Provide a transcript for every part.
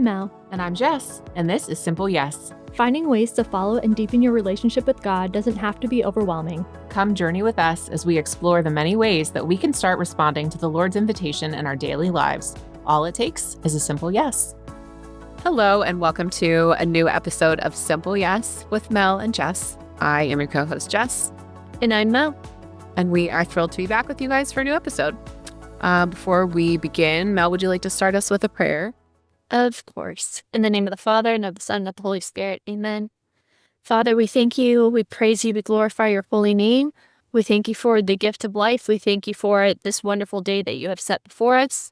I'm Mel. And I'm Jess, and this is Simple Yes. Finding ways to follow and deepen your relationship with God doesn't have to be overwhelming. Come journey with us as we explore the many ways that we can start responding to the Lord's invitation in our daily lives. All it takes is a simple yes. Hello, and welcome to a new episode of Simple Yes with Mel and Jess. I am your co-host, Jess. And I'm Mel. And we are thrilled to be back with you guys for a new episode. Before we begin, Mel, would you like to start us with a prayer? Of course. In the name of the Father, and of the Son, and of the Holy Spirit. Amen. Father, we thank you, we praise you, we glorify your holy name. We thank you for the gift of life. We thank you for this wonderful day that you have set before us.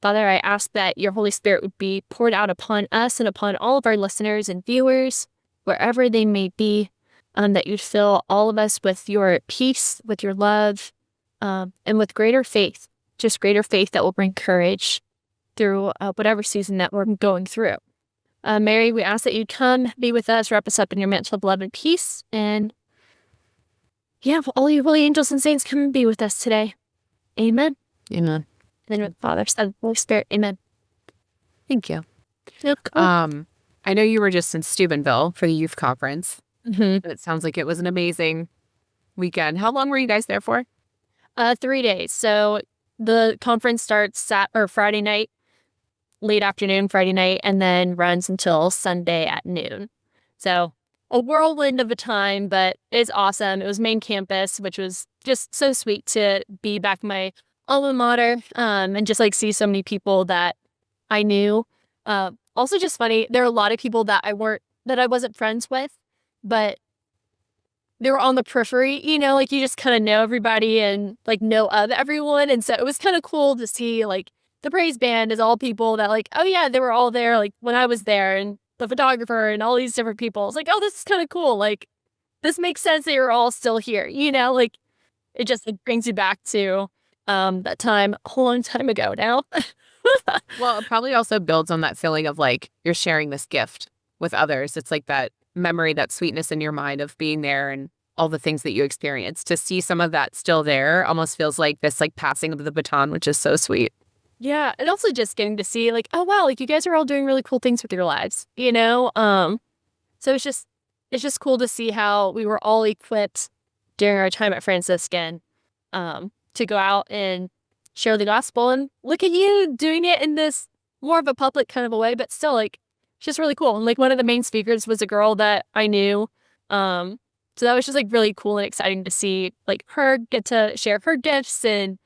Father, I ask that your Holy Spirit would be poured out upon us and upon all of our listeners and viewers, wherever they may be, that you'd fill all of us with your peace, with your love, and with greater faith, just greater faith that will bring courage through whatever season that we're going through. Mary, we ask that you come, be with us, wrap us up in your mantle of love and peace. And all you holy angels and saints, come and be with us today. Amen. Amen. In the name of the Father, Son, and Holy Spirit. Amen. Thank you. Cool. I know you were just in Steubenville for the youth conference. Mm-hmm. It sounds like it was an amazing weekend. How long were you guys there for? 3 days. So the conference starts Friday night, late afternoon, Friday night, and then runs until Sunday at noon. So a whirlwind of a time, but it's awesome. It was main campus, which was just so sweet to be back in my alma mater, and just see so many people that I knew. Also just funny, there are a lot of people that I wasn't friends with, but they were on the periphery, you just kind of know everybody and know of everyone. And so it was kind of cool to see the praise band is all people that oh yeah, they were all there when I was there, and the photographer and all these different people. It's oh, this is kind of cool. This makes sense that you're all still here, it just brings you back to that time a long time ago now. Well, it probably also builds on that feeling of you're sharing this gift with others. It's that memory, that sweetness in your mind of being there and all the things that you experienced. To see some of that still there almost feels like this passing of the baton, which is so sweet. Yeah, and also just getting to see oh wow, you guys are all doing really cool things with your lives, So it's just cool to see how we were all equipped during our time at Franciscan to go out and share the gospel. And look at you doing it in this more of a public kind of a way, but still just really cool. And one of the main speakers was a girl that I knew. So that was just really cool and exciting to see her get to share her gifts and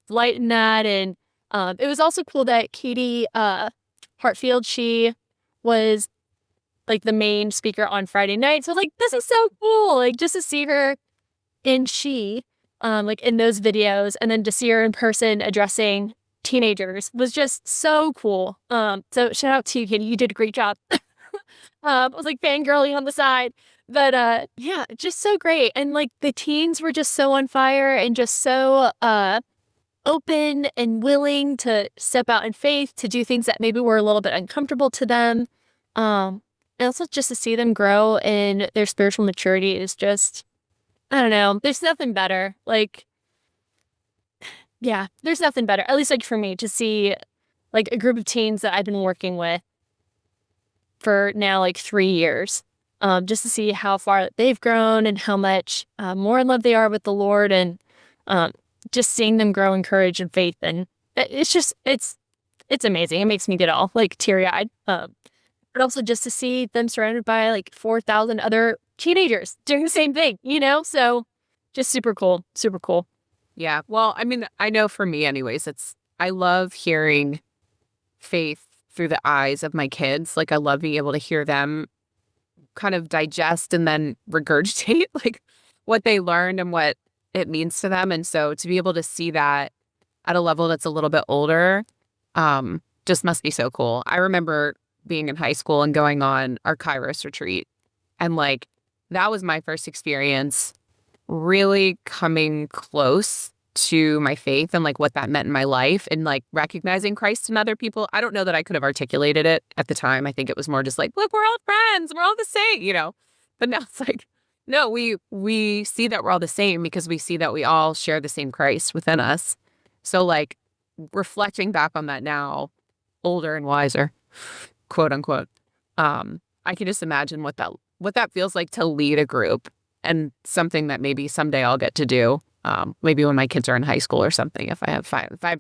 light in that. And it was also cool that Katie Hartfield, she was the main speaker on Friday night. So this is so cool. Just to see her in in those videos, and then to see her in person addressing teenagers was just so cool. So shout out to you, Katie. You did a great job. I was fangirling on the side, but yeah, just so great. And the teens were just so on fire and just so open and willing to step out in faith, to do things that maybe were a little bit uncomfortable to them. And also just to see them grow in their spiritual maturity is just, I don't know, there's nothing better. Yeah, there's nothing better, at least for me, to see a group of teens that I've been working with for now 3 years, just to see how far they've grown and how much more in love they are with the Lord, and just seeing them grow in courage and faith. And it's amazing. It makes me get all teary-eyed. But also just to see them surrounded by 4,000 other teenagers doing the same thing, So just super cool, super cool. Yeah. Well, I mean, I know for me anyways, I love hearing faith through the eyes of my kids. I love being able to hear them kind of digest and then regurgitate what they learned and what it means to them. And so to be able to see that at a level that's a little bit older, just must be so cool. I remember being in high school and going on our Kairos retreat, and that was my first experience really coming close to my faith and what that meant in my life, and recognizing Christ in other people. I don't know that I could have articulated it at the time. I think it was more just look, we're all friends, we're all the same, But now it's no, we see that we're all the same because we see that we all share the same Christ within us. So reflecting back on that now, older and wiser, quote unquote. I can just imagine what that feels like to lead a group, and something that maybe someday I'll get to do. Maybe when my kids are in high school or something, if I have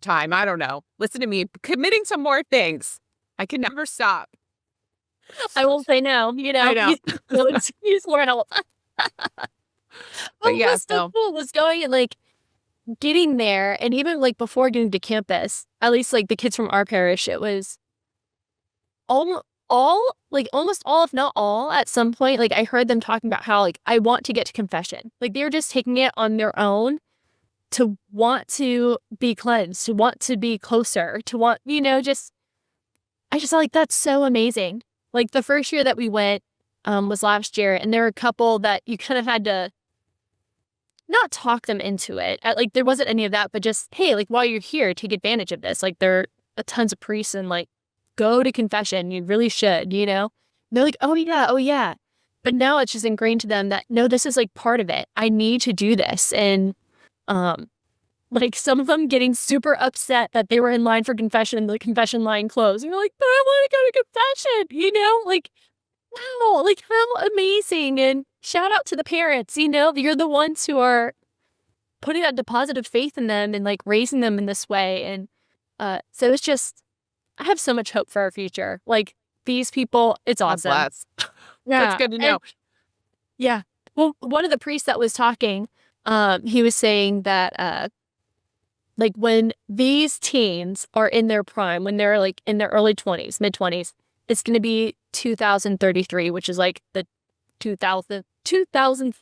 time, I don't know. Listen to me, committing to more things. I can never stop. I won't say no. I know. Use more help. But yeah, what's so cool was going and like getting there, and even like before getting to campus, at least like the kids from our parish, it was almost all, if not all, at some point, like I heard them talking about how like I want to get to confession. Like they're just taking it on their own to want to be cleansed, to want to be closer, to want, just I just felt like that's so amazing. Like the first year that we went was last year, and there were a couple that you kind of had to not talk them into it. Like there wasn't any of that, but just, hey, like while you're here, take advantage of this. Like there are tons of priests, and like go to confession. You really should, And they're like, oh yeah. But now it's just ingrained to them that no, this is like part of it. I need to do this. And like some of them getting super upset that they were in line for confession and the confession line closed. And you're like, but I want to go to confession, like, wow, like how amazing. And shout out to the parents, you're the ones who are putting that deposit of faith in them and like raising them in this way. And so it's just, I have so much hope for our future. Like these people, it's awesome. Yeah, that's good to know. Yeah. Well, one of the priests that was talking, he was saying that like when these teens are in their prime, when they're like in their early 20s, mid 20s, it's going to be 2033, which is like the 2000th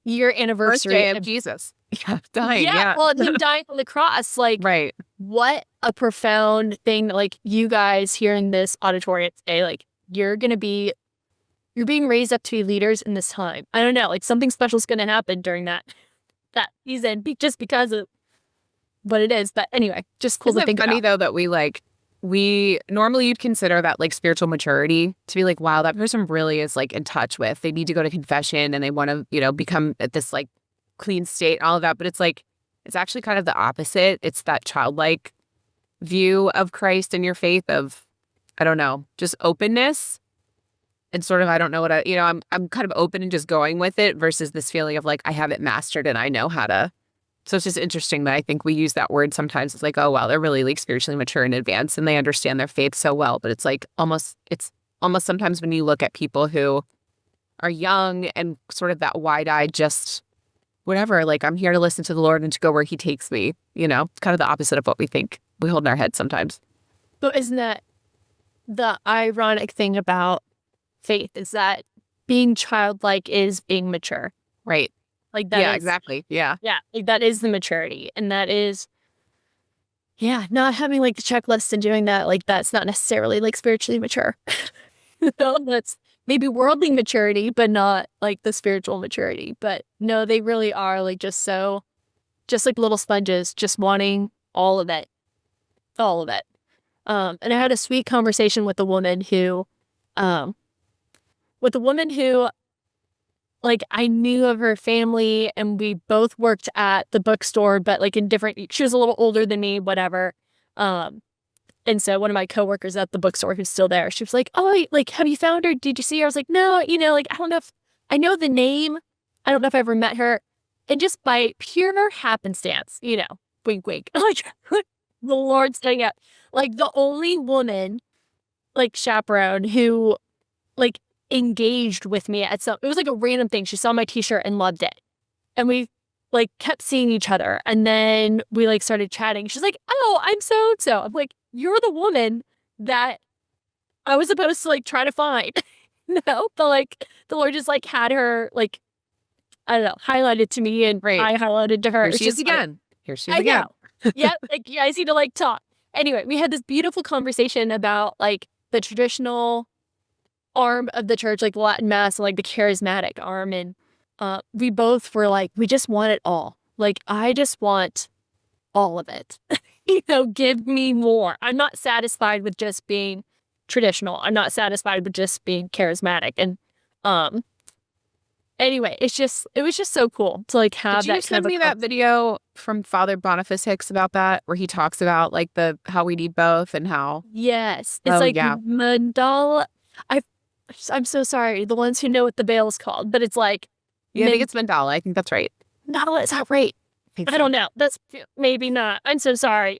year anniversary Birthday of Jesus. Yeah, dying. Yeah. Well, him dying on the cross. Like, right. What a profound thing. Like you guys here in this auditorium today, like you're being raised up to be leaders in this time. I don't know, like something special is going to happen during that season, just because of what it is. But anyway, just cool to think about. Isn't it funny though that we normally you'd consider that like spiritual maturity to be like, wow, that person really is like in touch with, they need to go to confession and they want to, become at this like clean state and all of that. But it's like, it's actually kind of the opposite. It's that childlike view of Christ and your faith of, I don't know, just openness. And sort of, I don't know what I'm kind of open and just going with it versus this feeling of like, I have it mastered and I know how to. So it's just interesting that I think we use that word sometimes. It's like, oh, wow, they're really like spiritually mature in advance and they understand their faith so well. But it's like it's almost sometimes when you look at people who are young and sort of that wide-eyed, just whatever, like I'm here to listen to the Lord and to go where he takes me, it's kind of the opposite of what we think we hold in our head sometimes. But isn't that the ironic thing about faith is that being childlike is being mature, right? Like that. Yeah, exactly. Yeah. Like that is the maturity, and that is, not having like the checklist and doing that. Like that's not necessarily like spiritually mature. That's maybe worldly maturity, but not like the spiritual maturity. But no, they really are like just like little sponges, just wanting all of it. And I had a sweet conversation with a woman who, like I knew of her family and we both worked at the bookstore, but like she was a little older than me, whatever. And so one of my coworkers at the bookstore who's still there, she was like, oh, like, have you found her? Did you see her? I was like, no, like, I don't know if I know the name. I don't know if I ever met her. And just by pure happenstance, wink, wink, like the Lord's saying it, like the only woman, like chaperone who like engaged with me it was like a random thing. She saw my t-shirt and loved it. And we like kept seeing each other. And then we like started chatting. She's like, oh, I'm so-and-so. I'm like, you're the woman that I was supposed to like try to find. But like the Lord just like had her like, I don't know, highlighted to me and I highlighted to her. Here she is again. Yeah, like you guys need to like talk. Anyway, we had this beautiful conversation about like the traditional arm of the church, like Latin Mass, and like the charismatic arm. And we both were like, we just want it all. Like, I just want all of it. Give me more. I'm not satisfied with just being traditional. I'm not satisfied with just being charismatic. And Anyway, it was just so cool to like have Did you that kind send of me that video from Father Boniface Hicks about that, where he talks about like the how we need both and how? Yes. It's Oh like yeah, mandala. I I'm so sorry, the ones who know what the veil is called, but it's like yeah. I think it's mandala. I think that's right. mandala, is that right? think I so. don't know. That's maybe not. I'm so sorry.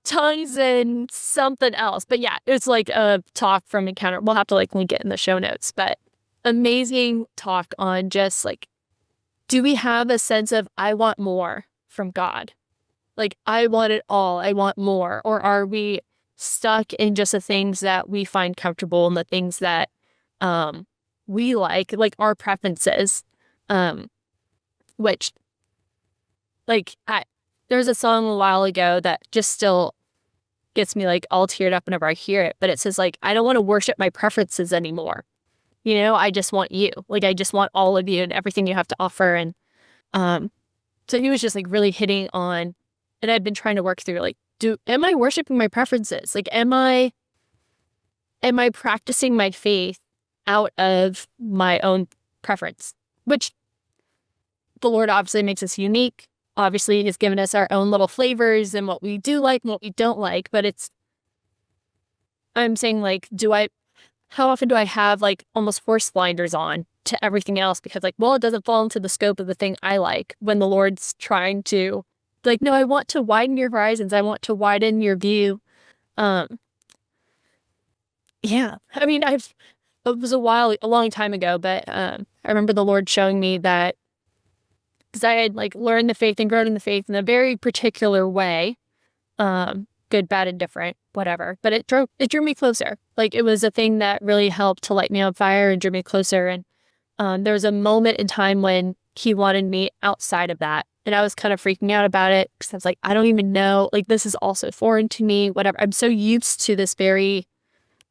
Tongues and something else. But yeah, it's like a talk from Encounter. We'll have to like link it in the show notes. But amazing talk on just like, do we have a sense of I want more from God? Like I want it all. I want more. Or are we stuck in just the things that we find comfortable and the things that we like our preferences? Which like there's a song a while ago that just still gets me like all teared up whenever I hear it, but it says like I don't want to worship my preferences anymore. You know, I just want you. Like I just want all of you and everything you have to offer. And um so he was just like really hitting on, and I'd been trying to work through like, am I worshiping my preferences? Like am I practicing my faith out of my own preference? Which the Lord obviously makes us unique. Obviously, He's given us our own little flavors and what we do like and what we don't like. But I'm saying like, how often do I have like almost horse blinders on to everything else? Because like, well, it doesn't fall into the scope of the thing I like, when the Lord's trying to like, no, I want to widen your horizons. I want to widen your view. Yeah. I mean, it was a long time ago, but I remember the Lord showing me that, because I had like learned the faith and grown in the faith in a very particular way, good, bad, and different, whatever. But it drew me closer. Like it was a thing that really helped to light me on fire and drew me closer. And there was a moment in time when He wanted me outside of that, and I was kind of freaking out about it because I was like, I don't even know. Like this is also foreign to me. Whatever. I'm so used to this very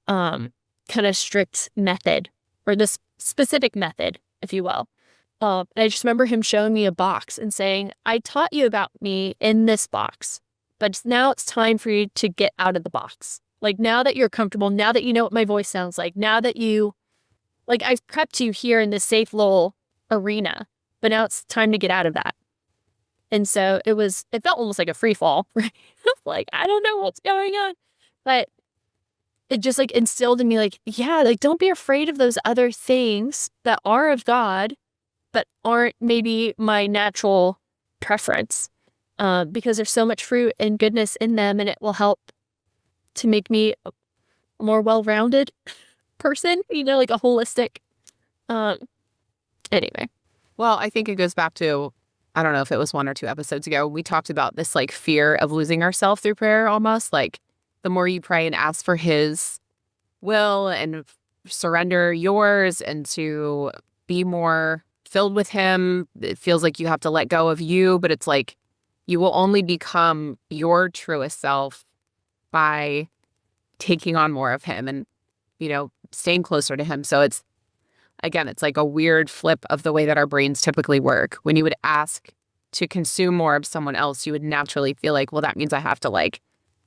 kind of strict method, or this specific method, if you will. And I just remember Him showing me a box and saying, I taught you about me in this box, but now it's time for you to get out of the box. Like now that you're comfortable, now that you know what my voice sounds like, now that I've prepped you here in this safe little arena, but now it's time to get out of that. And so it felt almost like a free fall, right? Like, I don't know what's going on, but it just like instilled in me like, yeah, like don't be afraid of those other things that are of God, but aren't maybe my natural preference, because there's so much fruit and goodness in them, and it will help to make me a more well-rounded person, like a holistic. Anyway. Well, I think it goes back to, I don't know if it was 1 or 2 episodes ago, we talked about this like fear of losing ourselves through prayer almost. Like the more you pray and ask for His will and surrender yours and to be more filled with Him, it feels like you have to let go of you, but it's like you will only become your truest self by taking on more of Him and, staying closer to Him. So it's like a weird flip of the way that our brains typically work. When you would ask to consume more of someone else, you would naturally feel like, well, that means I have to like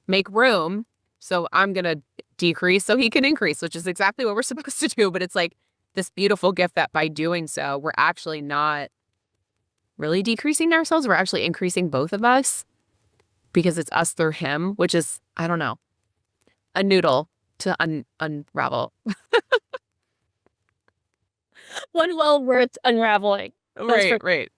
make room. So I'm going to decrease so He can increase, which is exactly what we're supposed to do. But it's like this beautiful gift that by doing so, we're actually not really decreasing ourselves. We're actually increasing both of us, because it's us through Him, which is, I don't know, a noodle to unravel. One well worth unraveling. Right.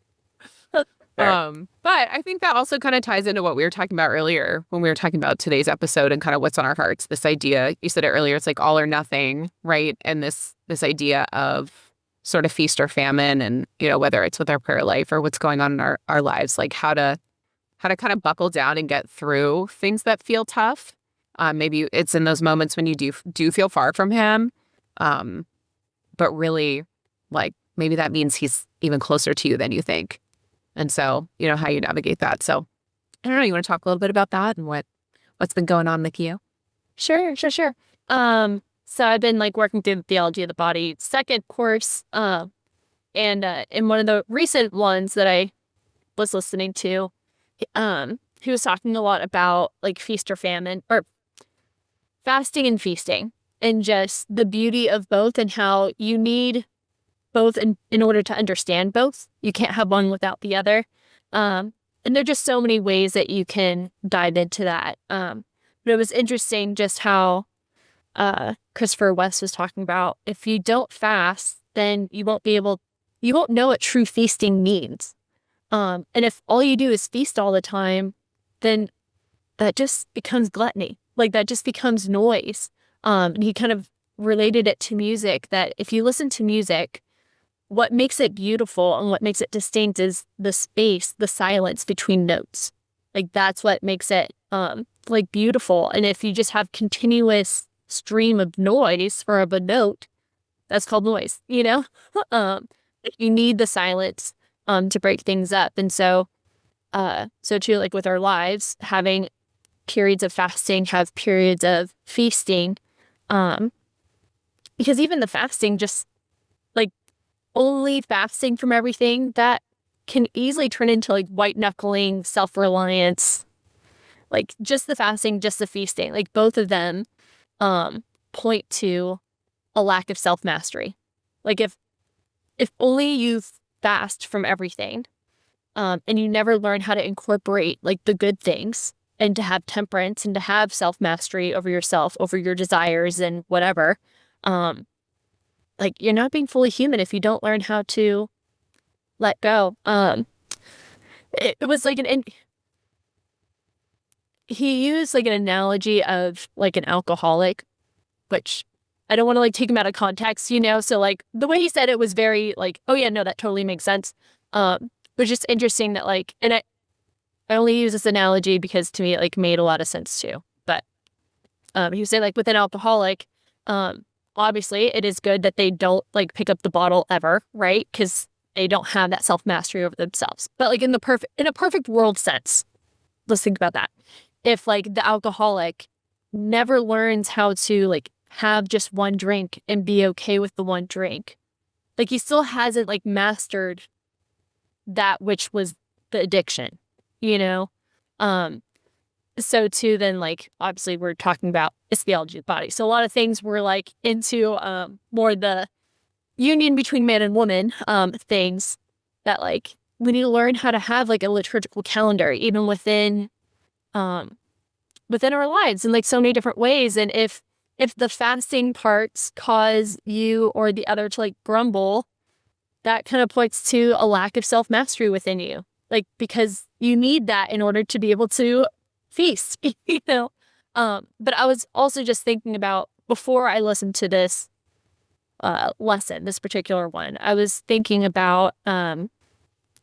But I think that also kind of ties into what we were talking about earlier when we were talking about today's episode and kind of what's on our hearts. This idea, you said it earlier, it's like all or nothing, right? And this idea of sort of feast or famine, and whether it's with our prayer life or what's going on in our lives, like how to kind of buckle down and get through things that feel tough. Maybe it's in those moments when you do feel far from Him, but really, like maybe that means He's even closer to you than you think. And so, how you navigate that. So I don't know, you want to talk a little bit about that and what's been going on with you? Sure. So I've been like working through the theology of the body second course. And in one of the recent ones that I was listening to, he was talking a lot about like feast or famine, or fasting and feasting, and just the beauty of both, and how you need both in order to understand both. You can't have one without the other. And there are just so many ways that you can dive into that. But it was interesting just how Christopher West was talking about, if you don't fast, then you won't know what true feasting means. And if all you do is feast all the time, then that just becomes gluttony. Like that just becomes noise. And he kind of related it to music, that if you listen to music, what makes it beautiful and what makes it distinct is the space, the silence between notes. Like that's what makes it like beautiful. And if you just have continuous stream of noise or of a note, that's called noise, you know? You need the silence to break things up. And so too, like with our lives, having periods of fasting, have periods of feasting, because even the fasting, just like only fasting from everything, that can easily turn into like white knuckling, self-reliance. Like just the fasting, just the feasting, like both of them point to a lack of self-mastery. Like if only you fast from everything, and you never learn how to incorporate like the good things and to have temperance and to have self-mastery over yourself, over your desires and whatever, like you're not being fully human if you don't learn how to let go. It was like he used like an analogy of like an alcoholic, which I don't want to like take him out of context, you know? So like the way he said it was very like, oh yeah, no, that totally makes sense. But just interesting that like, and I only use this analogy because to me it like made a lot of sense too. But he was saying like with an alcoholic, obviously it is good that they don't like pick up the bottle ever, right? Because they don't have that self-mastery over themselves. But like in a perfect world sense, let's think about that. If like the alcoholic never learns how to like have just one drink and be okay with the one drink, like he still hasn't like mastered that which was the addiction, you know? So too, then like obviously we're talking about it's theology of the body. So a lot of things were like into more the union between man and woman, things that like we need to learn how to have like a liturgical calendar, even within our lives in like so many different ways. And if the fasting parts cause you or the other to like grumble, that kind of points to a lack of self-mastery within you. Like, because you need that in order to be able to feast, you know? But I was also just thinking about, before I listened to this lesson, this particular one, I was thinking about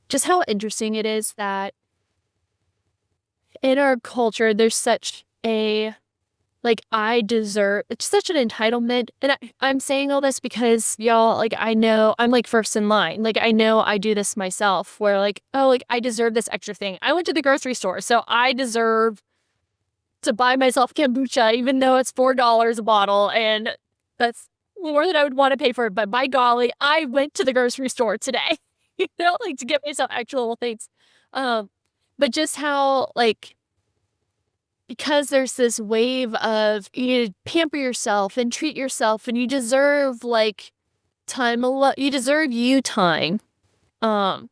just how interesting it is that in our culture, there's such a, like, it's such an entitlement. And I'm saying all this because y'all, like, I know I'm like first in line. Like, I know I do this myself where like, oh, like I deserve this extra thing. I went to the grocery store, so I deserve to buy myself kombucha, even though it's $4 a bottle. And that's more than I would want to pay for it. But by golly, I went to the grocery store today, you know, like to get myself extra little things. But just how like, because there's this wave of you pamper yourself and treat yourself and you deserve like time alone. You deserve you time. I've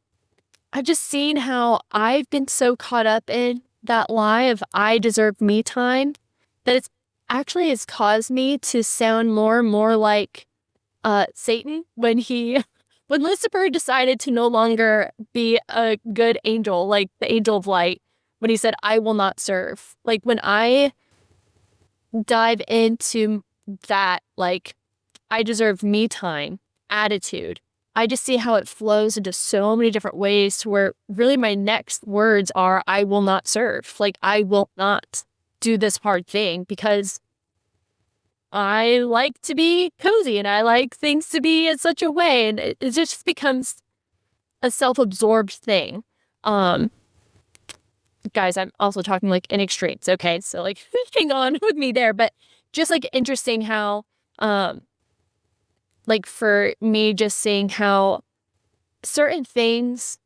just seen how I've been so caught up in that lie of I deserve me time that it's actually has caused me to sound more and more like Satan when Lucifer decided to no longer be a good angel, like the angel of light. When he said, I will not serve. Like when I dive into that, like I deserve me time attitude, I just see how it flows into so many different ways to where really my next words are, I will not serve. Like I will not do this hard thing because I like to be cozy and I like things to be in such a way. And it just becomes a self-absorbed thing. Guys, I'm also talking like in extremes, okay? So like hang on with me there, but just like interesting how like for me just seeing how certain things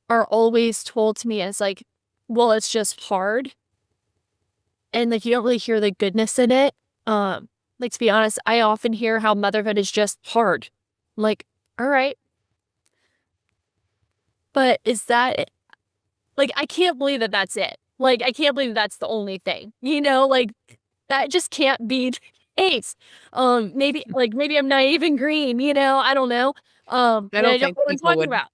are always told to me as like, well, it's just hard. And like you don't really hear the goodness in it. Like to be honest, I often hear how motherhood is just hard. I'm like, all right, but is that like, I can't believe that that's it. Like, I can't believe that's the only thing, like that just can't be the case. Maybe I'm naive and green, I don't know. I And I don't don't think know what I'm people talking would about.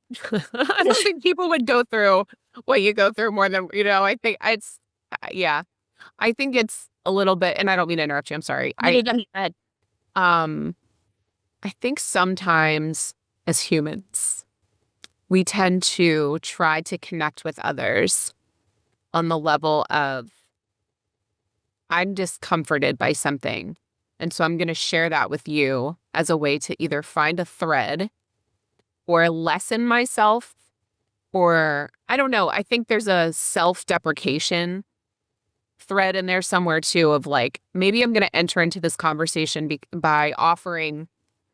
I don't think people would go through what you go through more than, I think it's yeah. I think it's a little bit, and I don't mean to interrupt you, I'm sorry. No, go ahead. Um I think sometimes as humans, we tend to try to connect with others on the level of I'm discomforted by something. And so I'm going to share that with you as a way to either find a thread or lessen myself, or I don't know. I think there's a self-deprecation thread in there somewhere too of like, maybe I'm going to enter into this conversation by offering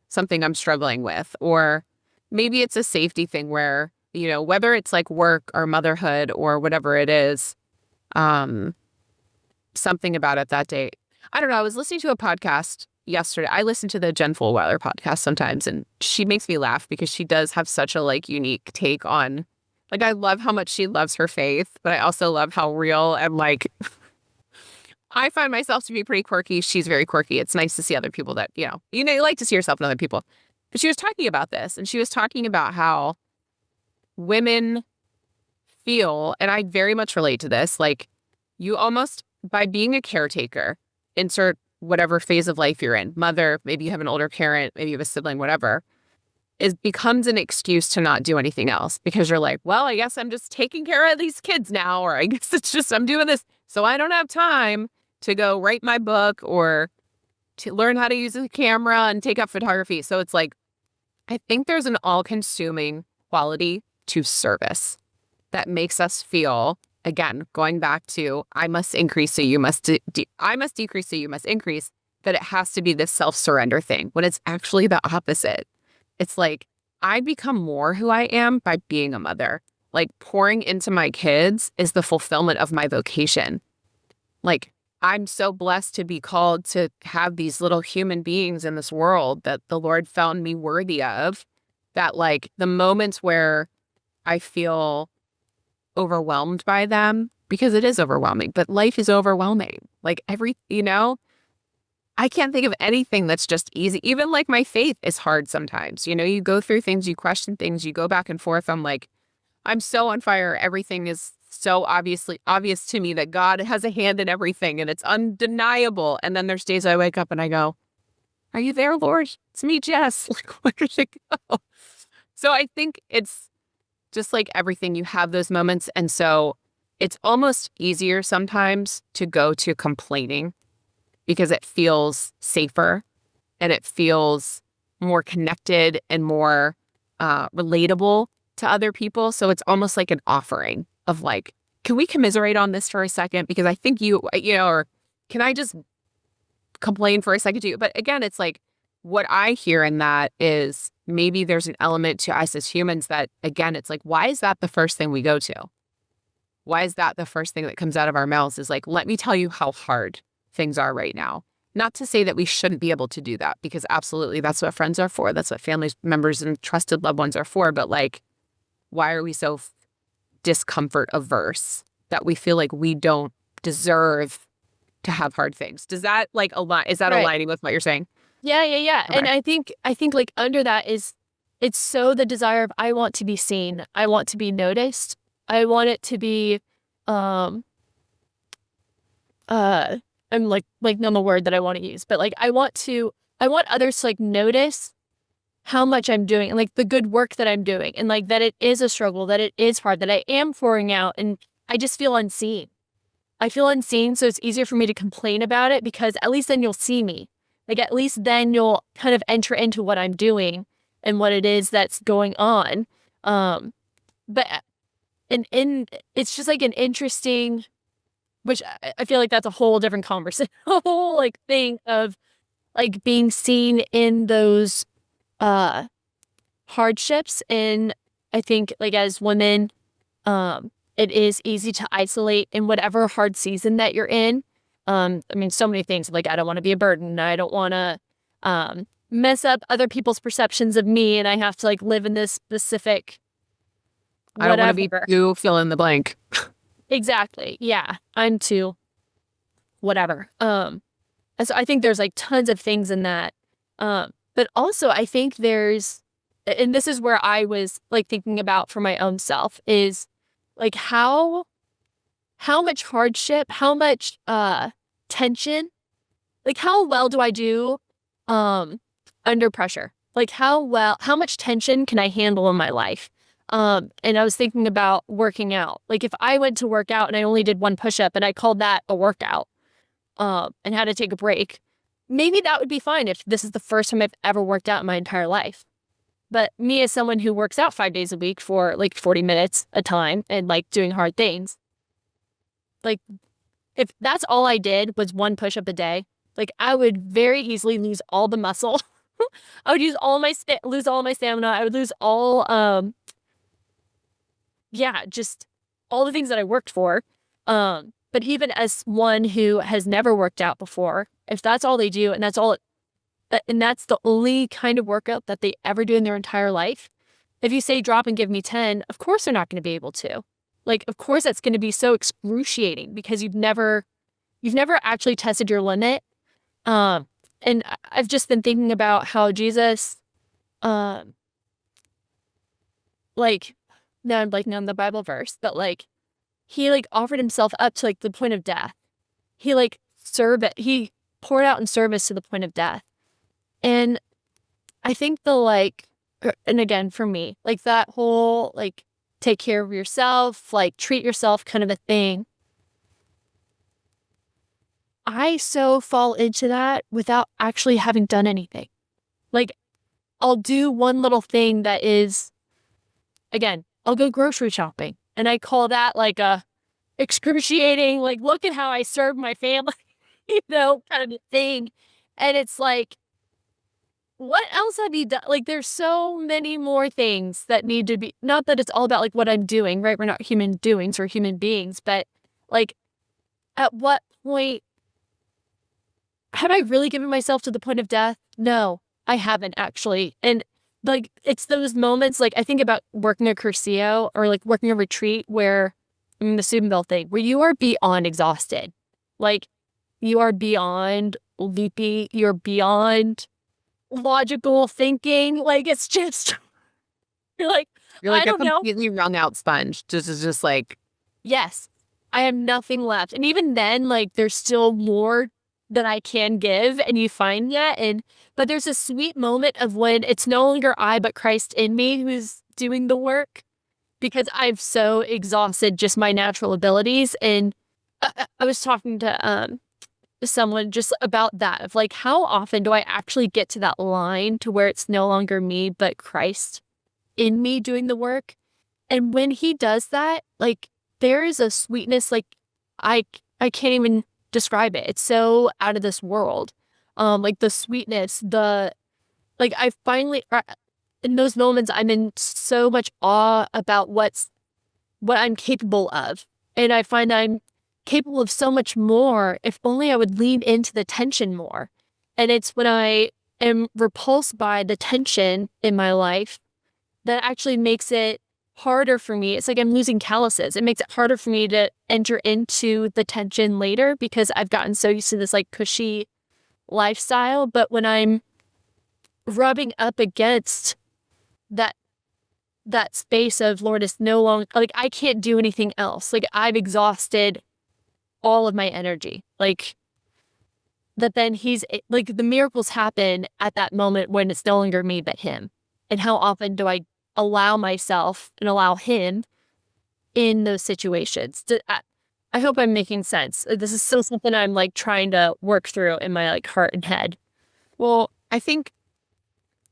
something I'm struggling with, or maybe it's a safety thing where, whether it's like work or motherhood or whatever it is, something about it that day. I don't know. I was listening to a podcast yesterday. I listen to the Jen Fulwiler podcast sometimes, and she makes me laugh because she does have such a like unique take on, like, I love how much she loves her faith, but I also love how real and like I find myself to be pretty quirky. She's very quirky. It's nice to see other people that, you like to see yourself in other people. But she was talking about this, and she was talking about how women feel, and I very much relate to this, like you almost, by being a caretaker, insert whatever phase of life you're in, mother, maybe you have an older parent, maybe you have a sibling, whatever, it becomes an excuse to not do anything else because you're like, well, I guess I'm just taking care of these kids now, or I guess it's just I'm doing this. So I don't have time to go write my book or to learn how to use a camera and take up photography. So it's like, I think there's an all-consuming quality to service that makes us feel, again, going back to I must increase so you must I must decrease so you must increase, that it has to be this self-surrender thing when it's actually the opposite. It's like I become more who I am by being a mother. Like pouring into my kids is the fulfillment of my vocation. Like I'm so blessed to be called to have these little human beings in this world that the Lord found me worthy of, that like the moments where I feel overwhelmed by them, because it is overwhelming, but life is overwhelming. Like I can't think of anything that's just easy. Even like my faith is hard sometimes. You go through things, you question things, you go back and forth. I'm so on fire. Everything is so obviously obvious to me that God has a hand in everything and it's undeniable. And then there's days I wake up and I go, are you there, Lord? It's me, Jess. Like, where did it go? So I think it's just like everything, you have those moments. And so it's almost easier sometimes to go to complaining because it feels safer and it feels more connected and more relatable to other people. So it's almost like an offering of like, can we commiserate on this for a second? Because I think or can I just complain for a second to you? But again, it's like what I hear in that is maybe there's an element to us as humans that, again, it's like, why is that the first thing we go to? Why is that the first thing that comes out of our mouths is like, let me tell you how hard things are right now. Not to say that we shouldn't be able to do that, because absolutely that's what friends are for. That's what family members and trusted loved ones are for. But like, why are we so discomfort averse that we feel like we don't deserve to have hard things? Does that like align? Is that Right. aligning with what you're saying? Yeah. Okay. And I think like under that is it's so the desire of I want to be seen. I want to be noticed. I want it to be I'm like not the word that I want to use, but like I want others to like notice how much I'm doing and like the good work that I'm doing and like that it is a struggle, that it is hard, that I am pouring out, and I just feel unseen. I feel unseen, so it's easier for me to complain about it because at least then you'll see me. Like at least then you'll kind of enter into what I'm doing and what it is that's going on. But and it's just like an interesting, which I feel like that's a whole different conversation, a whole like thing of like being seen in those hardships. And I think like as women, it is easy to isolate in whatever hard season that you're in. I mean, so many things, like I don't want to be a burden. I don't want to mess up other people's perceptions of me, and I have to like live in this specific I don't want to be whatever. you fill in the blank. Exactly. Yeah. I'm too whatever. And so I think there's like tons of things in that. But also I think and this is where I was like thinking about for my own self is like how much hardship, how much tension, like how well do I do under pressure? Like how much tension can I handle in my life? And I was thinking about working out. Like if I went to work out and I only did one push-up and I called that a workout, and had to take a break, maybe that would be fine if this is the first time I've ever worked out in my entire life. But me as someone who works out 5 days a week for like 40 minutes a time and like doing hard things, like if that's all I did was one push-up a day, like I would very easily lose all the muscle. I would lose all my stamina. I would lose all just all the things that I worked for. But even as one who has never worked out before, if that's all they do and that's the only kind of workout that they ever do in their entire life, if you say drop and give me 10, of course they're not going to be able to. Like, of course that's going to be so excruciating because you've never actually tested your limit. And I've just been thinking about how Jesus, like, now I'm blanking on the Bible verse, but like, he like offered himself up to like the point of death. He poured out in service to the point of death. And I think and again, for me, like that whole, like, take care of yourself, like treat yourself kind of a thing. I so fall into that without actually having done anything. Like I'll do one little thing that is, again, I'll go grocery shopping. And I call that like a excruciating, like, look at how I serve my family, kind of a thing. And it's like, what else have you done? Like, there's so many more things that need to be, not that it's all about like what I'm doing, right? We're not human doings, we're human beings. But like, at what point have I really given myself to the point of death? No, I haven't actually. And like, it's those moments, like I think about working a Curcio or like working a retreat where, the Steubenville thing, where you are beyond exhausted. Like, you are beyond loopy, you're beyond logical thinking. Like, it's just, you're like I A don't know. completely wrung out sponge. Just like, Yes, I have nothing left. And even then, like, there's still more that I can give, and you find that. But there's a sweet moment of when it's no longer I, but Christ in me who's doing the work, because I've so exhausted just my natural abilities. And I was talking to someone just about that, of like, how often do I actually get to that line to where it's no longer me, but Christ in me doing the work? And when he does that, like, there is a sweetness, like, I can't even describe it. It's so out of this world. Like the sweetness, I finally, in those moments, I'm in so much awe about what I'm capable of. And I find I'm capable of so much more if only I would lean into the tension more. And it's when I am repulsed by the tension in my life that actually makes it harder for me. It's like I'm losing calluses. It makes it harder for me to enter into the tension later because I've gotten so used to this like cushy lifestyle. But when I'm rubbing up against that space of, Lord, is no longer, like, I can't do anything else. Like, I've exhausted all of my energy. Like, that then he's, like, the miracles happen at that moment when it's no longer me but him. And how often do I allow myself and allow him in those situations? I hope I'm making sense. This is still something I'm like trying to work through in my like heart and head. well, I think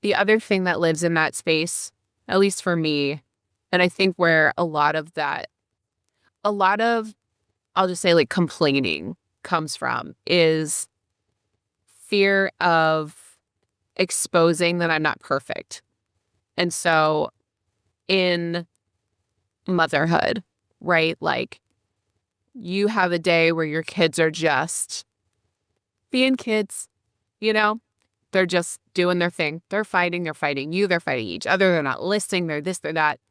the other thing that lives in that space, at least for me, and I think where a lot of, I'll just say like complaining comes from, is fear of exposing that I'm not perfect. And so in motherhood, right? Like, you have a day where your kids are just being kids, They're just doing their thing. They're fighting you, they're fighting each other, they're not listening, they're this, they're that.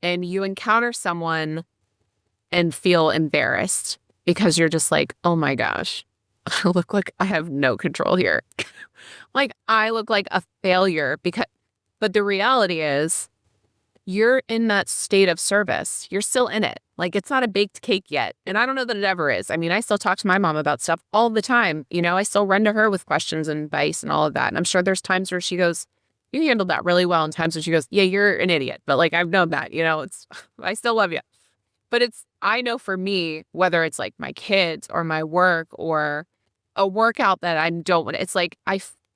and you encounter someone and feel embarrassed because you're just like, oh my gosh, I look like I have no control here. Like I look like a failure but the reality is you're in that state of service. You're still in it. Like it's not a baked cake yet. And I don't know that it ever is. I mean, I still talk to my mom about stuff all the time. You know, I still run to her with questions and advice and all of that. And I'm sure there's times where she goes, you handled that really well. And times when she goes, yeah, you're an idiot. But like, I've known that, I still love you. But I know for me, whether it's like my kids or my work or a workout that I don't want, it's like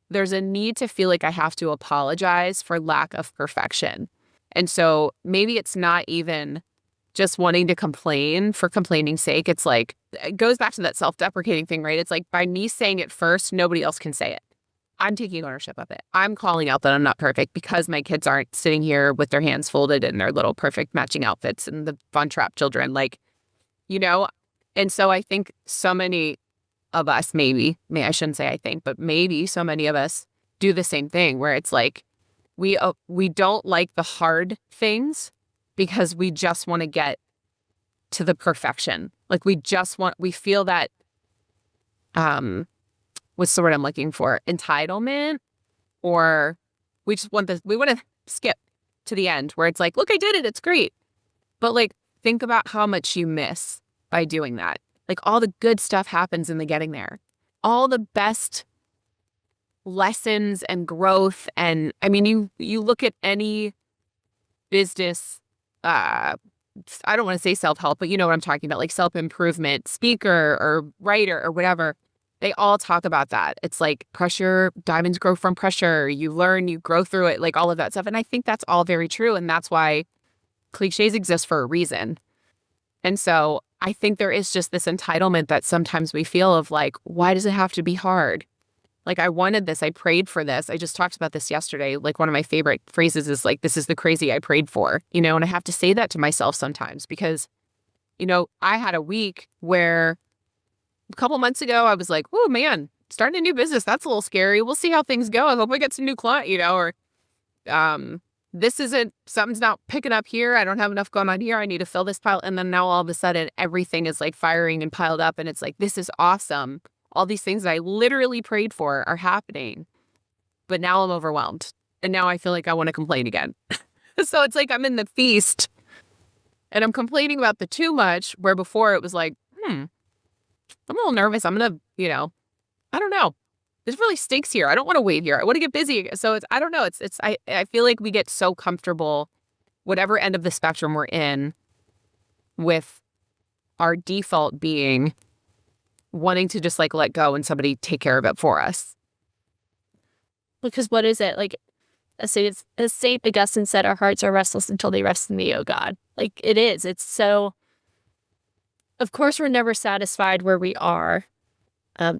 there's a need to feel like I have to apologize for lack of perfection. And so maybe it's not even just wanting to complain for complaining's sake. It's like, it goes back to that self-deprecating thing, right? It's like by me saying it first, nobody else can say it. I'm taking ownership of it. I'm calling out that I'm not perfect because my kids aren't sitting here with their hands folded in their little perfect matching outfits and the Von Trapp children, and so I think so many of us, I shouldn't say I think, but maybe so many of us do the same thing where it's like, we don't like the hard things because we just want to get to the perfection. Like we feel that, what's the word I'm looking for? Entitlement, or we want to skip to the end where it's like, look, I did it. It's great. But like, think about how much you miss by doing that. Like all the good stuff happens in the getting there. All the best lessons and growth. And I mean, you look at any business, I don't want to say self-help, but you know what I'm talking about, like self-improvement, speaker or writer or whatever. They all talk about that. It's like pressure, diamonds grow from pressure. You learn, you grow through it, like all of that stuff. And I think that's all very true. And that's why cliches exist for a reason. And so I think there is just this entitlement that sometimes we feel of like, why does it have to be hard? Like, I wanted this. I prayed for this. I just talked about this yesterday. Like, one of my favorite phrases is like, this is the crazy I prayed for, and I have to say that to myself sometimes because, I had a week where a couple months ago, I was like, oh man, starting a new business. That's a little scary. We'll see how things go. I hope I get some new client, or something's not picking up here. I don't have enough going on here. I need to fill this pile. And then now all of a sudden, everything is like firing and piled up. And it's like, this is awesome. All these things that I literally prayed for are happening. But now I'm overwhelmed. And now I feel like I want to complain again. So it's like I'm in the feast and I'm complaining about the too much, where before it was like, I'm a little nervous. I'm going to, I don't know. This really stinks here. I don't want to wait here. I want to get busy. So I don't know. I feel like we get so comfortable, whatever end of the spectrum we're in, with our default being wanting to just like let go and somebody take care of it for us. Because what is it? Like, as St. Augustine said, our hearts are restless until they rest in thee, O God. Like, it is. It's so, of course, we're never satisfied where we are.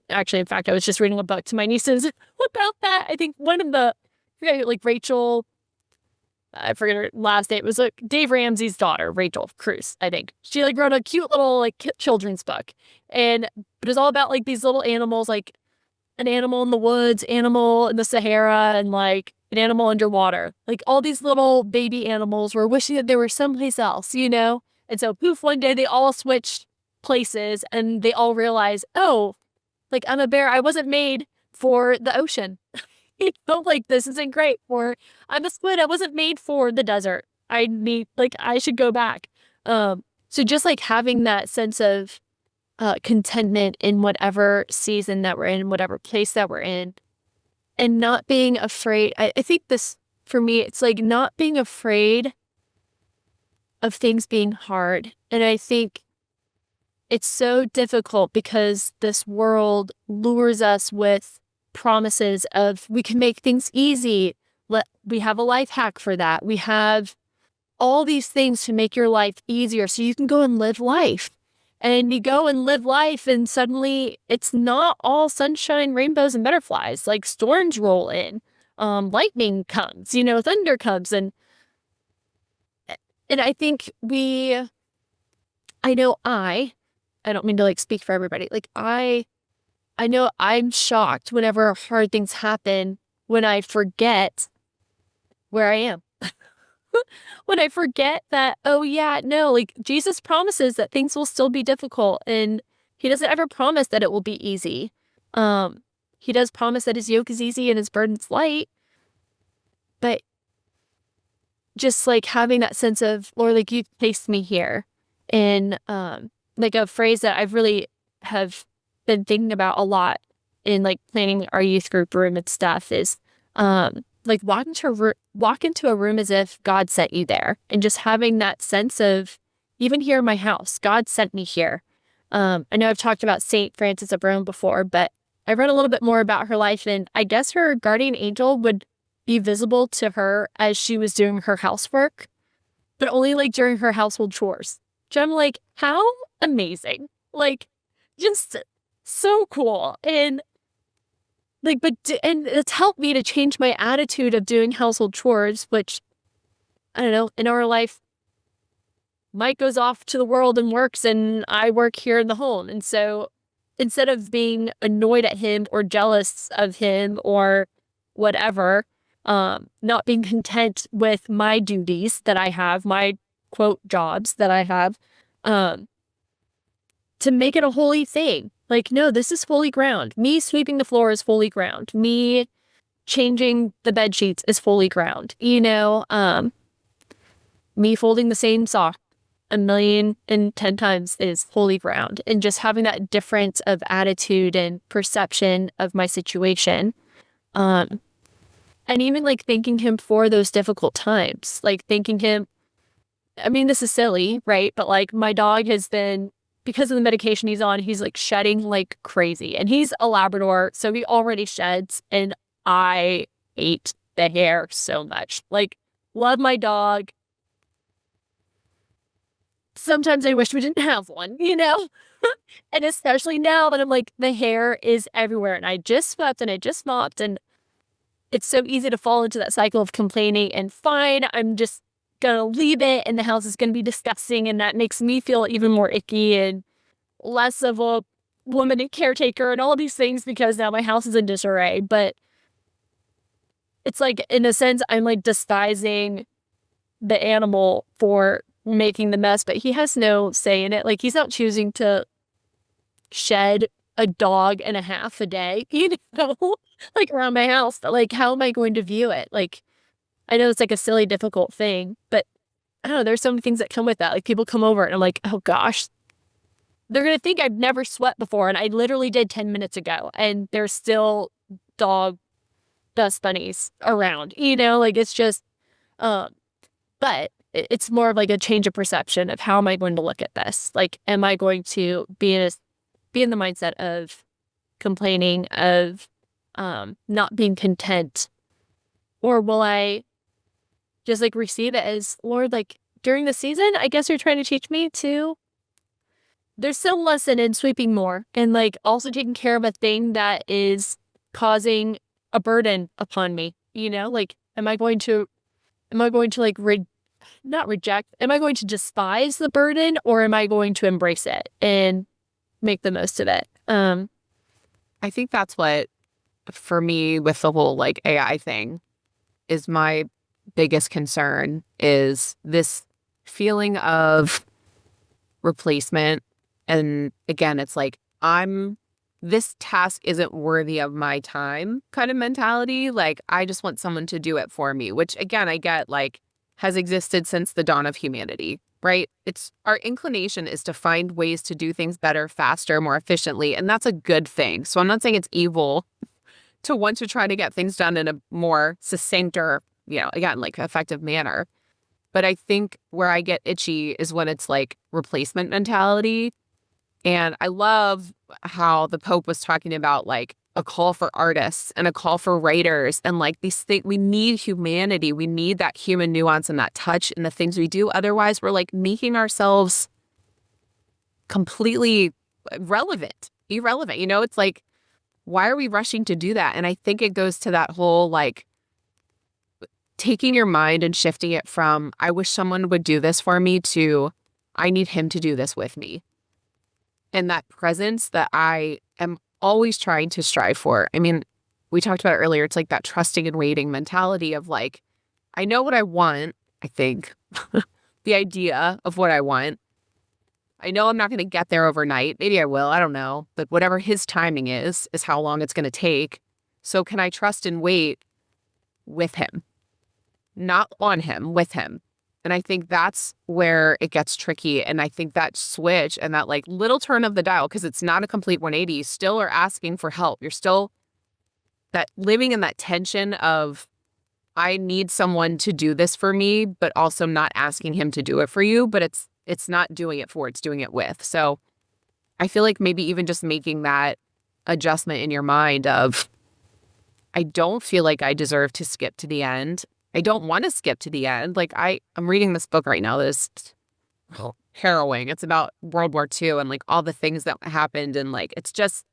Actually, in fact, I was just reading a book to my nieces about that. I think one of the, like Rachel, I forget her last name. It was like Dave Ramsey's daughter, Rachel Cruz, I think. She like wrote a cute little like children's book. But it's all about like these little animals, like an animal in the woods, animal in the Sahara, and like an animal underwater. Like all these little baby animals were wishing that they were someplace else, And so poof, one day they all switched places and they all realized, oh, like I'm a bear. I wasn't made for the ocean. Like this isn't great. Or I'm a squid. I wasn't made for the desert. I should go back. So just like having that sense of contentment in whatever season that we're in, whatever place that we're in, and not being afraid. I think this, for me, it's like not being afraid of things being hard. And I think it's so difficult because this world lures us with promises of we can make things easy. We have a life hack for that. We have all these things to make your life easier so you can go and live life. And you go and live life and suddenly it's not all sunshine, rainbows, and butterflies. Like storms roll in, lightning comes, thunder comes. And I think I don't mean to like speak for everybody. Like I know I'm shocked whenever hard things happen when I forget where I am. when I forget that, oh yeah, no, like Jesus promises that things will still be difficult, and he doesn't ever promise that it will be easy. He does promise that his yoke is easy and his burden's light, but just like having that sense of, Lord, like you placed me here. And like a phrase that I've really have been thinking about a lot in like planning our youth group room and stuff is like walk into a room as if God sent you there, and just having that sense of, even here in my house, God sent me here. I know I've talked about Saint Frances of Rome before, but I read a little bit more about her life, and I guess her guardian angel would be visible to her as she was doing her housework, but only like during her household chores. Which I'm like, how amazing. Like, just so cool. And like, and it's helped me to change my attitude of doing household chores, which, I don't know, in our life, Mike goes off to the world and works, and I work here in the home. And so instead of being annoyed at him or jealous of him or whatever, not being content with my duties that I have, my quote jobs that I have, to make it a holy thing. Like, no, this is holy ground. Me sweeping the floor is holy ground. Me changing the bed sheets is holy ground. You know, me folding the same sock 1,000,010 times is holy ground. And just having that difference of attitude and perception of my situation. And even like thanking him for those difficult times, like thanking him. I mean, this is silly, right? But like my dog has been, because of the medication he's on, he's like shedding like crazy, and he's a Labrador, so he already sheds, and I hate the hair so much. Like, love my dog. Sometimes I wish we didn't have one, you know? And especially now that I'm like, the hair is everywhere, and I just swept and I just mopped, and it's so easy to fall into that cycle of complaining and fine, I'm just gonna leave it and the house is gonna be disgusting, and that makes me feel even more icky and less of a woman and caretaker and all these things because now my house is in disarray. But it's like, in a sense, I'm like disguising the animal for making the mess, but he has no say in it. Like, he's not choosing to shed a dog and a half a day, you know, like around my house. But like, how am I going to view it? Like, I know it's like a silly, difficult thing, but I don't know, there's so many things that come with that. Like, people come over and I'm like, oh gosh, they're going to think I've never swept before. And I literally did 10 minutes ago, and there's still dog dust bunnies around, you know, like it's just, but it's more of like a change of perception of how am I going to look at this? Like, am I going to be in the mindset of complaining, of not being content, or will I just like receive it as, Lord, like during the season, I guess you're trying to teach me to, there's some lesson in sweeping more and like also taking care of a thing that is causing a burden upon me, you know, like, am I going to like not reject, am I going to despise the burden, or am I going to embrace it and make the most of it? I think that's what, for me, with the whole like AI thing, is my biggest concern, is this feeling of replacement. And again, it's like, this task isn't worthy of my time kind of mentality. Like, I just want someone to do it for me, which again, I get like has existed since the dawn of humanity, right? It's our inclination is to find ways to do things better, faster, more efficiently. And that's a good thing. So I'm not saying it's evil to want to try to get things done in a more succinct or, you know, again, like effective manner. But I think where I get itchy is when it's like replacement mentality. And I love how the Pope was talking about like a call for artists and a call for writers, and like these things, we need humanity. We need that human nuance and that touch in the things we do. Otherwise, we're like making ourselves completely irrelevant. You know, it's like, why are we rushing to do that? And I think it goes to that whole like taking your mind and shifting it from, I wish someone would do this for me, to I need him to do this with me. And that presence that I am always trying to strive for. I mean, we talked about it earlier. It's like that trusting and waiting mentality of like, I know what I want, I think. The idea of what I want. I know I'm not going to get there overnight. Maybe I will. I don't know. But whatever his timing is how long it's going to take. So can I trust and wait with him? Not on him, with him. And I think that's where it gets tricky. And I think that switch and that like little turn of the dial, because it's not a complete 180, you still are asking for help. You're still that living in that tension of, I need someone to do this for me, but also not asking him to do it for you. But it's not doing it for, it's doing it with. So I feel like maybe even just making that adjustment in your mind of, I don't feel like I deserve to skip to the end. I don't want to skip to the end. Like I'm reading this book right now that is harrowing. It's about World War II and like all the things that happened. And like, it's just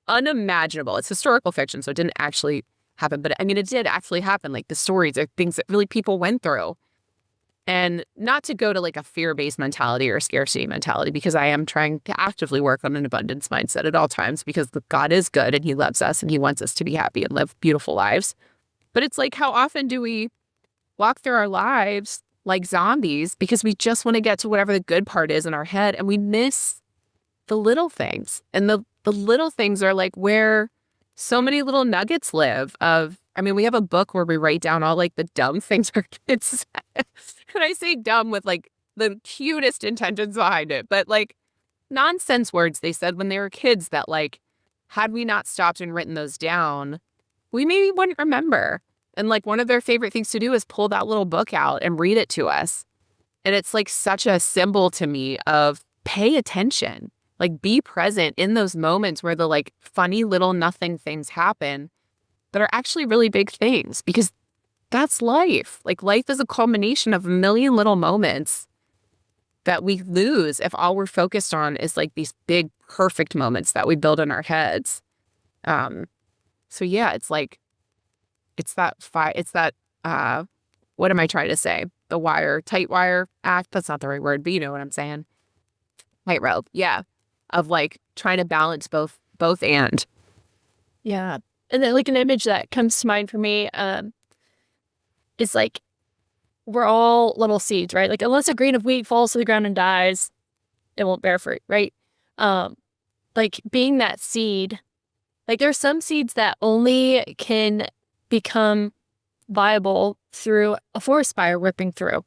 unimaginable. It's historical fiction, so it didn't actually happen. But I mean, it did actually happen. Like the stories are things that really people went through. And not to go to like a fear-based mentality or a scarcity mentality, because I am trying to actively work on an abundance mindset at all times, because God is good and he loves us and he wants us to be happy and live beautiful lives. But it's like, how often do we walk through our lives like zombies because we just want to get to whatever the good part is in our head, and we miss the little things. And the little things are like where so many little nuggets live of, I mean, we have a book where we write down all like the dumb things our kids said. And I say dumb with like the cutest intentions behind it, but like nonsense words they said when they were kids that like, had we not stopped and written those down, we maybe wouldn't remember. And like one of their favorite things to do is pull that little book out and read it to us. And it's like such a symbol to me of pay attention, like be present in those moments where the like funny little nothing things happen that are actually really big things, because that's life. Like life is a culmination of a million little moments that we lose if all we're focused on is like these big perfect moments that we build in our heads. So yeah, it's like, it's that, what am I trying to say? The tight wire act. That's not the right word, but you know what I'm saying. Tightrope. Yeah. Of like trying to balance both and. Yeah. And then like an image that comes to mind for me, is like, we're all little seeds, right? Like unless a grain of wheat falls to the ground and dies, it won't bear fruit, right? Like being that seed, like there's some seeds that only can become viable through a forest fire ripping through.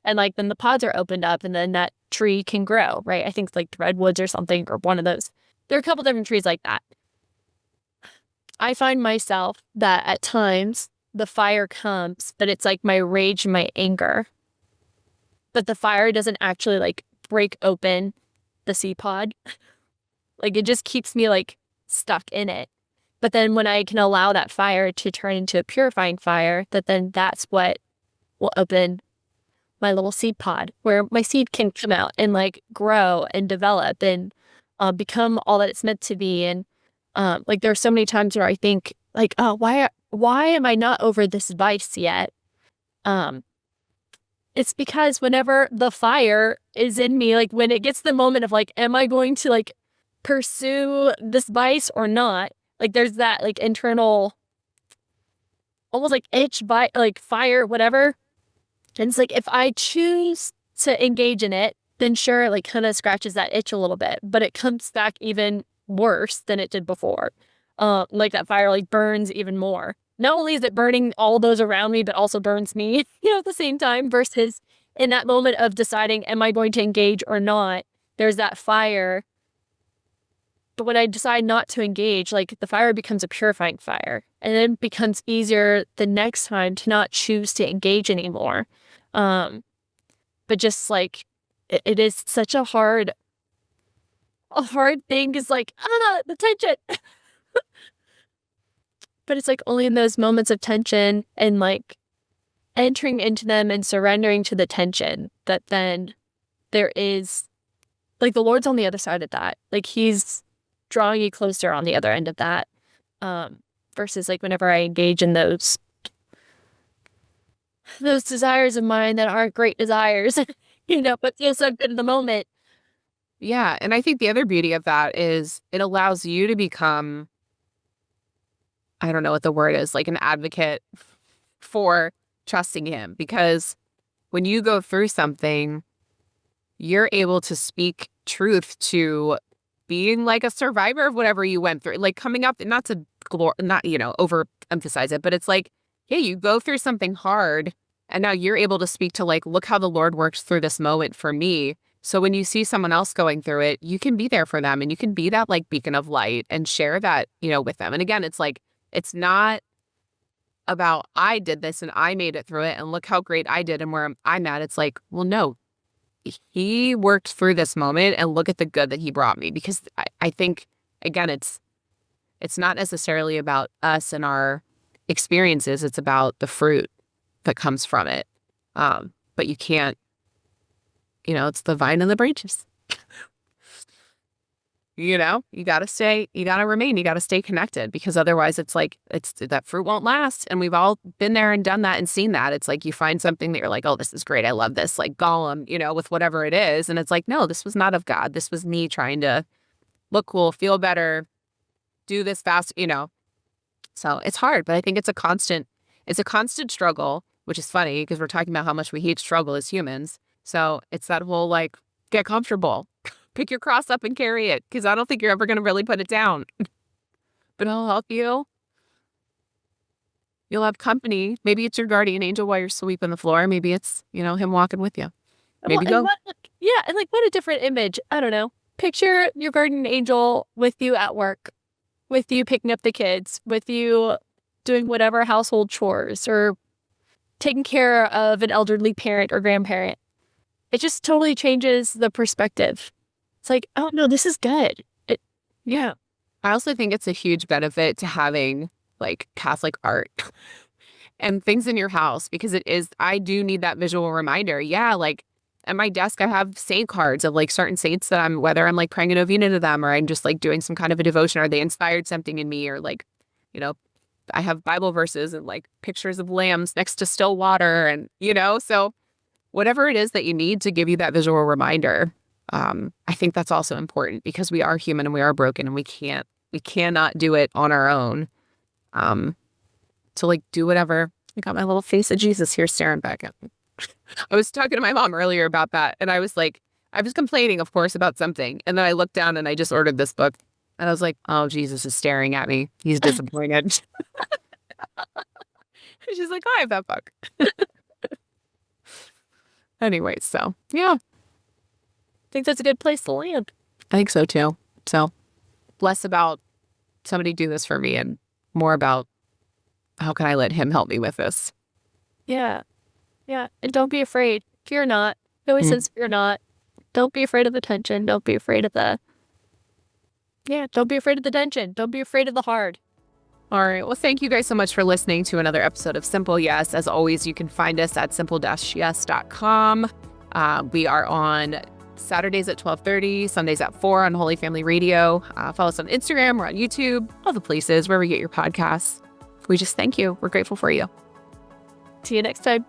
And like then the pods are opened up and then that tree can grow, right? I think like the redwoods or something, or one of those. There are a couple different trees like that. I find myself that at times the fire comes, but it's like my rage and my anger. But the fire doesn't actually like break open the seed pod. Like it just keeps me like stuck in it. But then when I can allow that fire to turn into a purifying fire, that's what will open my little seed pod, where my seed can come out and like grow and develop and become all that it's meant to be. And like there are so many times where I think like, oh, why am I not over this vice yet? It's because whenever the fire is in me, like when it gets the moment of like, am I going to like pursue this vice or not? Like there's that like internal, almost like itch, like fire, whatever. And it's like, if I choose to engage in it, then sure, it like kind of scratches that itch a little bit, but it comes back even worse than it did before. Like that fire like burns even more. Not only is it burning all those around me, but also burns me, at the same time, versus in that moment of deciding, am I going to engage or not? There's that fire. But when I decide not to engage, like the fire becomes a purifying fire, and then it becomes easier the next time to not choose to engage anymore. But just like, it is such a hard thing, is like, the tension. But it's like only in those moments of tension and like entering into them and surrendering to the tension that then there is like the Lord's on the other side of that. Like he's drawing you closer on the other end of that. Versus like whenever I engage in those desires of mine that aren't great desires, but feel so good in the moment. Yeah. And I think the other beauty of that is it allows you to become, I don't know what the word is, like an advocate for trusting him, because when you go through something, you're able to speak truth to being like a survivor of whatever you went through, like coming up, not to overemphasize it, but it's like, yeah, you go through something hard and now you're able to speak to like, look how the Lord works through this moment for me. So when you see someone else going through it, you can be there for them and you can be that like beacon of light and share that, with them. And again, it's like, it's not about I did this and I made it through it and look how great I did and where I'm at. It's like, well, no, he worked through this moment and look at the good that he brought me. Because I think, again, it's not necessarily about us and our experiences. It's about the fruit that comes from it. But you can't, it's the vine and the branches. You got to remain, you got to stay connected, because otherwise it's like, that fruit won't last. And we've all been there and done that and seen that. It's like you find something that you're like, oh, this is great. I love this, like Gollum, with whatever it is. And it's like, no, this was not of God. This was me trying to look cool, feel better, do this fast, So it's hard, but I think it's a constant struggle, which is funny because we're talking about how much we hate struggle as humans. So it's that whole like, get comfortable, pick your cross up and carry it, because I don't think you're ever going to really put it down. But I'll help you. You'll have company. Maybe it's your guardian angel while you're sweeping the floor. Maybe it's, him walking with you. Maybe go. And like what a different image. I don't know. Picture your guardian angel with you at work, with you picking up the kids, with you doing whatever household chores or taking care of an elderly parent or grandparent. It just totally changes the perspective. It's like, oh no, this is good. Yeah. I also think it's a huge benefit to having like Catholic art and things in your house, because I do need that visual reminder. Yeah. Like at my desk, I have saint cards of like certain saints that whether I'm like praying a novena to them or I'm just like doing some kind of a devotion, or they inspired something in me, or like, I have Bible verses and like pictures of lambs next to still water and, so whatever it is that you need to give you that visual reminder. I think that's also important, because we are human and we are broken and we cannot do it on our own. To like do whatever. I got my little face of Jesus here staring back at me. I was talking to my mom earlier about that, and I was complaining, of course, about something. And then I looked down and I just ordered this book, and I was like, oh, Jesus is staring at me. He's disappointed. She's like, oh, I have that book. Anyway, so yeah. I think that's a good place to land. I think so too. So less about somebody do this for me and more about how can I let him help me with this? Yeah. Yeah. And don't be afraid. Fear not. He always says fear not. Don't be afraid of the tension. Don't be afraid of the tension. Don't be afraid of the hard. All right. Well, thank you guys so much for listening to another episode of Simple Yes. As always, you can find us at simple-yes.com. We are on Saturdays at 12:30, Sundays at 4 on Holy Family Radio. Follow us on Instagram. We're on YouTube, all the places where we get your podcasts. We just thank you. We're grateful for you. See you next time.